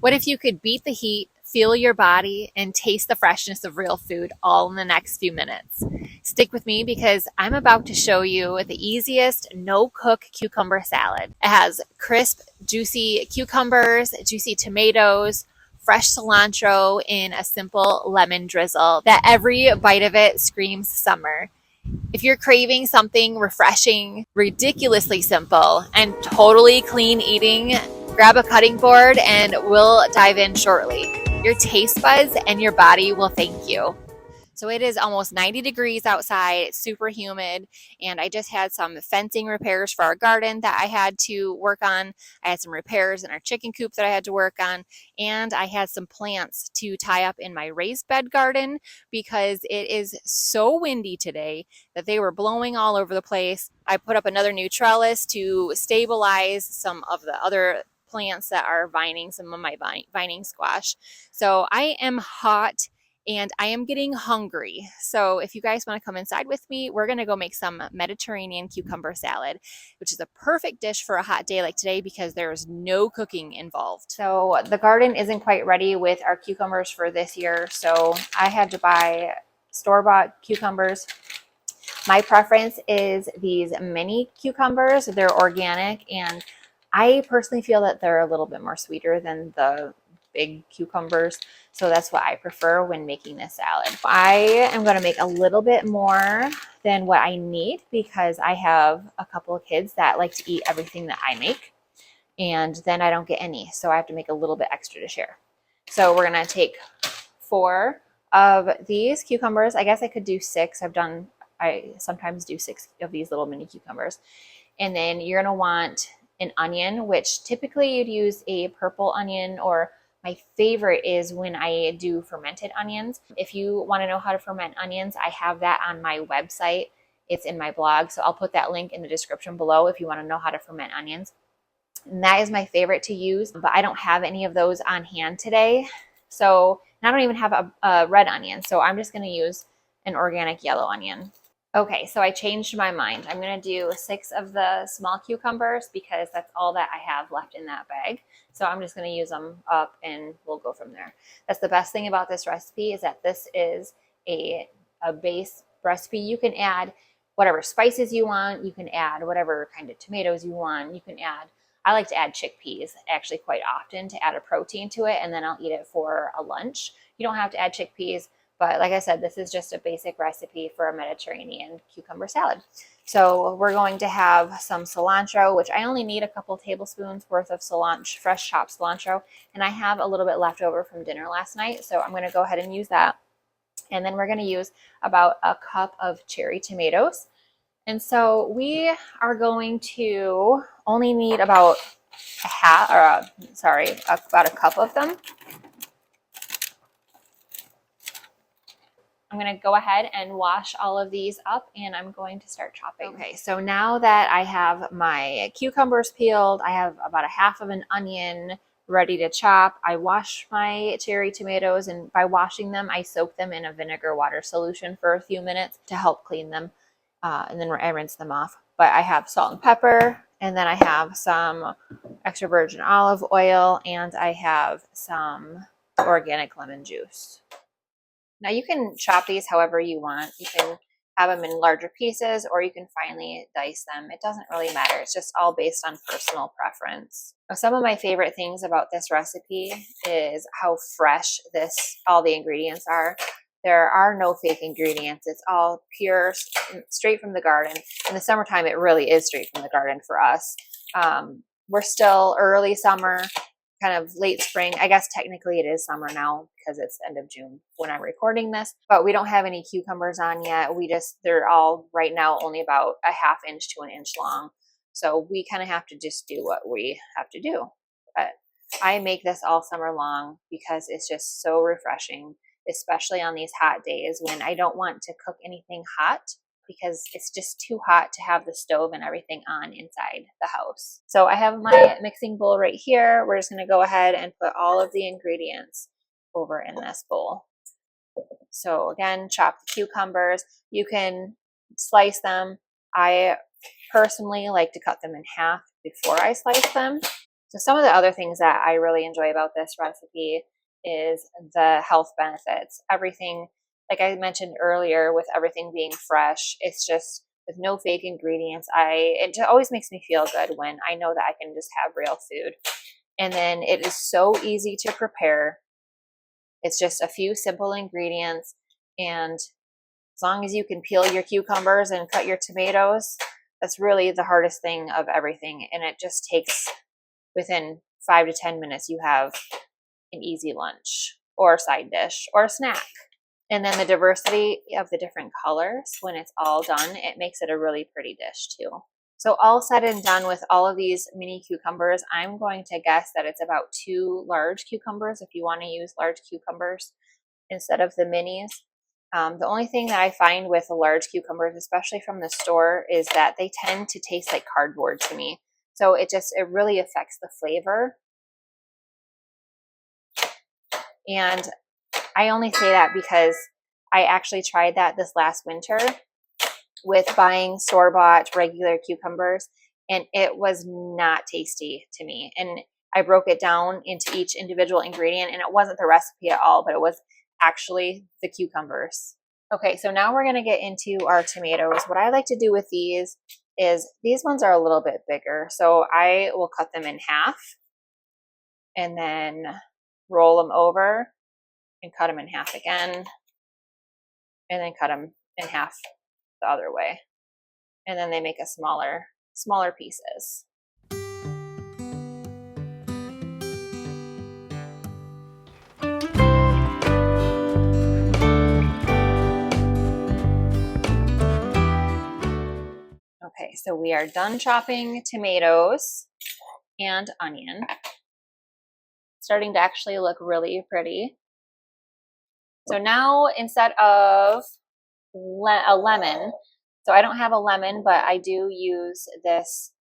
What if you could beat the heat, feel your body, and taste the freshness of real food all in the next few minutes? Stick with me because I'm about to show you the easiest no-cook cucumber salad. It has crisp, juicy cucumbers, juicy tomatoes, fresh cilantro in a simple lemon drizzle that every bite of it screams summer. If you're craving something refreshing, ridiculously simple, and totally clean eating, grab a cutting board and we'll dive in shortly. Your taste buds and your body will thank you. So it is almost 90 degrees outside. It's super humid. And I just had some fencing repairs for our garden that I had to work on. I had some repairs in our chicken coop that I had to work on. And I had some plants to tie up in my raised bed garden because it is so windy today that they were blowing all over the place. I put up another new trellis to stabilize some of the other plants that are vining, some of my vining squash. So I am hot and I am getting hungry. So if you guys want to come inside with me, we're going to go make some Mediterranean cucumber salad, which is a perfect dish for a hot day like today because there's no cooking involved. So the garden isn't quite ready with our cucumbers for this year, so I had to buy store-bought cucumbers. My preference is these mini cucumbers. They're organic, and I personally feel that they're a little bit more sweeter than the big cucumbers. So that's what I prefer when making this salad. I am going to make a little bit more than what I need because I have a couple of kids that like to eat everything that I make, and then I don't get any. So I have to make a little bit extra to share. So we're going to take 4 of these cucumbers. I guess I could do 6. I sometimes do 6 of these little mini cucumbers. And then you're going to want an onion, which typically you'd use a purple onion, or my favorite is when I do fermented onions. If you want to know how to ferment onions, I have that on my website. It's in my blog, so I'll put that link in the description below if you want to know how to ferment onions. And that is my favorite to use, but I don't have any of those on hand today. So, and I don't even have a red onion, so I'm just going to use an organic yellow onion. Okay, so I changed my mind. I'm going to do 6 of the small cucumbers because that's all that I have left in that bag. So I'm just going to use them up and we'll go from there. That's the best thing about this recipe is that this is a base recipe. You can add whatever spices you want. You can add whatever kind of tomatoes you want. You can add, I like to add chickpeas actually quite often to add a protein to it, and then I'll eat it for a lunch. You don't have to add chickpeas. But like I said, this is just a basic recipe for a Mediterranean cucumber salad. So we're going to have some cilantro, which I only need a couple tablespoons worth of cilantro, fresh chopped cilantro. And I have a little bit left over from dinner last night, so I'm going to go ahead and use that. And then we're going to use about a cup of cherry tomatoes. And so we are going to only need about about a cup of them. I'm going to go ahead and wash all of these up and I'm going to start chopping. Okay, so now that I have my cucumbers peeled, I have about a half of an onion ready to chop. I wash my cherry tomatoes, and by washing them, I soak them in a vinegar water solution for a few minutes to help clean them, and then I rinse them off. But I have salt and pepper, and then I have some extra virgin olive oil, and I have some organic lemon juice. Now you can chop these however you want. You can have them in larger pieces or you can finely dice them. It doesn't really matter. It's just all based on personal preference. Now, some of my favorite things about this recipe is how fresh all the ingredients are. There are no fake ingredients. It's all pure, straight from the garden. In the summertime, it really is straight from the garden for us. We're still early summer, kind of late spring. I guess technically it is summer now because it's end of June when I'm recording this, but we don't have any cucumbers on yet. They're all right now only about a ½ inch to an inch long. So we kind of have to just do what we have to do. But I make this all summer long because it's just so refreshing, especially on these hot days when I don't want to cook anything hot because it's just too hot to have the stove and everything on inside the house. So I have my mixing bowl right here. We're just going to go ahead and put all of the ingredients over in this bowl. So again, chop the cucumbers. You can slice them. I personally like to cut them in half before I slice them. So some of the other things that I really enjoy about this recipe is the health benefits. Everything, like I mentioned earlier, with everything being fresh, it's just with no fake ingredients. It always makes me feel good when I know that I can just have real food. And then it is so easy to prepare. It's just a few simple ingredients, and as long as you can peel your cucumbers and cut your tomatoes, that's really the hardest thing of everything. And it just takes, within 5 to 10 minutes, you have an easy lunch or a side dish or a snack. And then the diversity of the different colors, when it's all done, it makes it a really pretty dish too. So all said and done with all of these mini cucumbers, I'm going to guess that it's about 2 large cucumbers if you want to use large cucumbers instead of the minis. The only thing that I find with the large cucumbers, especially from the store, is that they tend to taste like cardboard to me. So it really affects the flavor. And I only say that because I actually tried that this last winter with buying store-bought regular cucumbers, and it was not tasty to me. And I broke it down into each individual ingredient, and it wasn't the recipe at all, but it was actually the cucumbers. Okay, so now we're going to get into our tomatoes. What I like to do with these is, these ones are a little bit bigger, so I will cut them in half and then roll them over and cut them in half again, and then cut them in half the other way. And then they make a smaller pieces. Okay, so we are done chopping tomatoes and onion. Starting to actually look really pretty. So now, instead of a lemon, so I don't have a lemon, but I do use this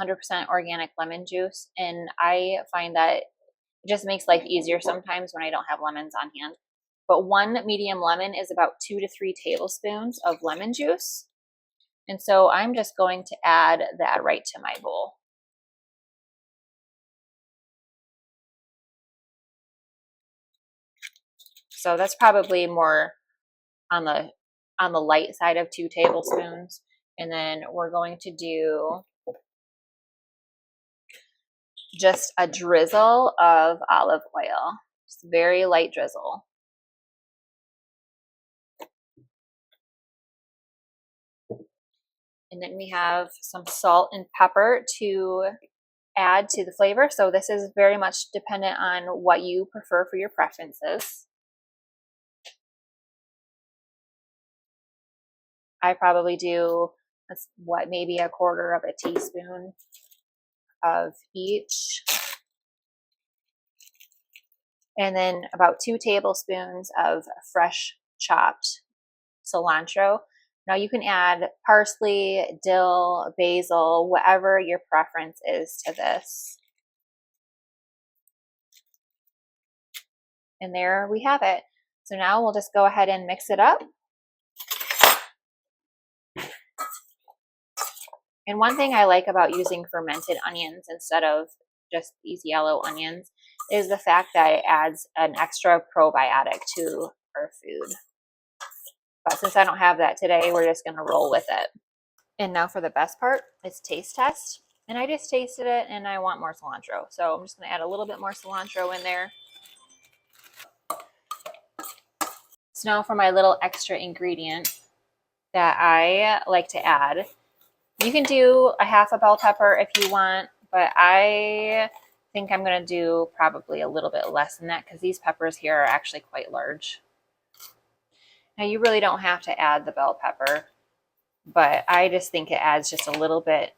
100% organic lemon juice, and I find that it just makes life easier sometimes when I don't have lemons on hand. But 1 medium lemon is about 2 to 3 tablespoons of lemon juice. And so I'm just going to add that right to my bowl. So that's probably more on the light side of 2 tablespoons. And then we're going to do just a drizzle of olive oil, just a very light drizzle. And then we have some salt and pepper to add to the flavor. So this is very much dependent on what you prefer for your preferences. I probably do, maybe a 1/4 of a teaspoon of each. And then about 2 tablespoons of fresh chopped cilantro. Now you can add parsley, dill, basil, whatever your preference is to this. And there we have it. So now we'll just go ahead and mix it up. And one thing I like about using fermented onions instead of just these yellow onions is the fact that it adds an extra probiotic to our food. But since I don't have that today, we're just going to roll with it. And now for the best part, it's taste test. And I just tasted it and I want more cilantro. So I'm just going to add a little bit more cilantro in there. So now for my little extra ingredient that I like to add. You can do a 1/2 bell pepper if you want, but I think I'm going to do probably a little bit less than that because these peppers here are actually quite large. Now you really don't have to add the bell pepper, but I just think it adds just a little bit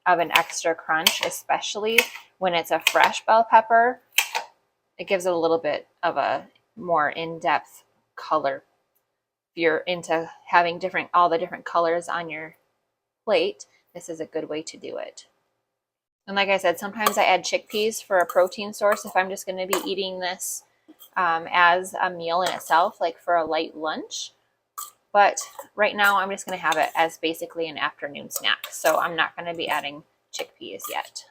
of an extra crunch, especially when it's a fresh bell pepper. It gives it a little bit of a more in-depth color. If you're into having all the different colors on your plate, this is a good way to do it. And like I said, sometimes I add chickpeas for a protein source if I'm just going to be eating this as a meal in itself, like for a light lunch. But right now I'm just going to have it as basically an afternoon snack. So I'm not going to be adding chickpeas yet.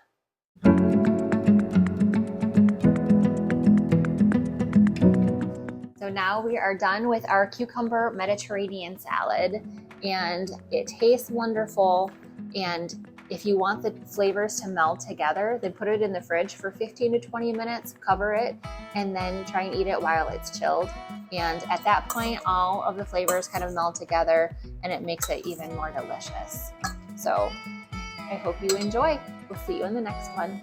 now we are done with our cucumber Mediterranean salad, and it tastes wonderful. And if you want the flavors to meld together, then put it in the fridge for 15 to 20 minutes, cover it, and then try and eat it while it's chilled. And at that point, all of the flavors kind of meld together and it makes it even more delicious. So I hope you enjoy. We'll see you in the next one.